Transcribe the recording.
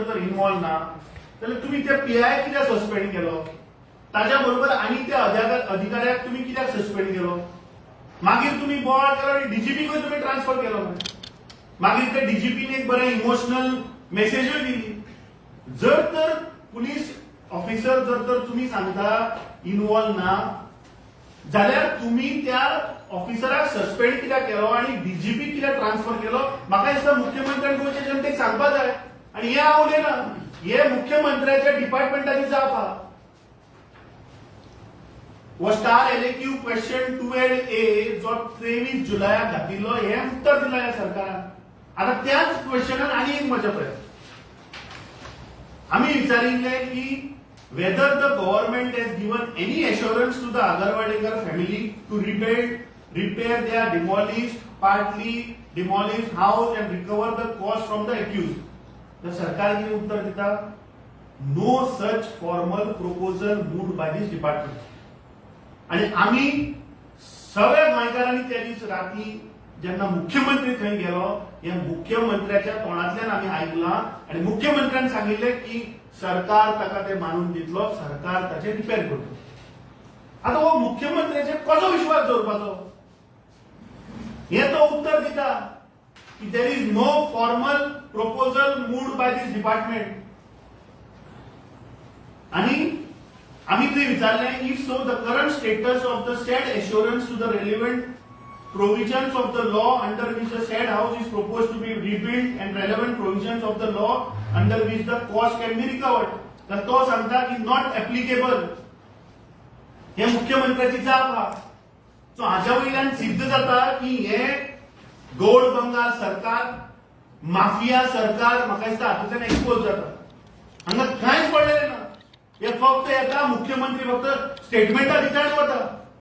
जर इन्वॉल्व ना जाल्यार तुम्ही त्या पीआय कित्याक सस्पेंड केलो, ताज्या बरोबर आनी त्या अधिकाऱ्याक तुम्ही कित्याक सस्पेंड केलो, मागीर तुम्ही बोवाळ केलो आणि डीजीपीक तुम्ही ट्रान्सफर केलो, मागीर त्या डीजीपीन एक बरें इमोशनल मेसेजूय दिली. जर तर पुलीस ऑफिसर जर तर तुम्ही सांगता इन्वॉल्व ना जाल्यार तुम्ही त्या ऑफिसराक सस्पेंड कित्याक केलो आणि डीजीपी कित्याक ट्रान्सफर केलो, म्हाका दिसता मुख्यमंत्र्यान गोंयच्या जनतेक सांगपाक जाय. आणि हे हांव उलयना, हे मुख्यमंत्र्याच्या डिपार्टमेंटाची जाप आहा. वो स्टार एलएक्यू क्वेश्चन 12A जो 23 जुलयाक घातिल्लो हे उत्तर दिला ह्या सरकारान. आता त्याच क्वेश्चनान आनी एक म्हजे पळय आमी विचारिल्ले की whether the government has given any assurance to the Agarwadekar family to repair their demolished, partly demolished house and recover the cost from the accused. The सरकार कितें उत्तर दिता, no such formal proposal moved by this department. आणि आमी सगळ्या गोंयकारांनी त्या दीस राती जेन्ना मुख्यमंत्री थंय गेलो हे मुख्यमंत्र्याच्या तोंडातल्यान आमी आयकलां आणि मुख्यमंत्र्यान सांगिल्लें की सरकार ताका ते मानून दितलो, सरकार ताचे रिपेर करतलो. आता हो मुख्यमंत्र्याचे कसो विश्वास दवरपाचो, हे तो उत्तर दिता की there is no formal proposal moved by this department. आणि आम्ही ते विचारले if so the current status of the said assurance to the relevant provisions of the law under which the said house is proposed to be rebuilt and relevant provisions of the law under which the cost can be recovered. तर तो सांगता की not applicable. हे मुख्यमंत्र्याची जाप आहा. So हाच्या वयल्यान सिद्ध जाता की हे गोड बंगाल सरकार, माफिया सरकार म्हाका दिसता हातूंतल्यान एक्सपोज जाता. हांगा कांयच पडलेलें ना. हे फक्त येता मुख्यमंत्री फक्त स्टेटमेंटां दिता आनी वता.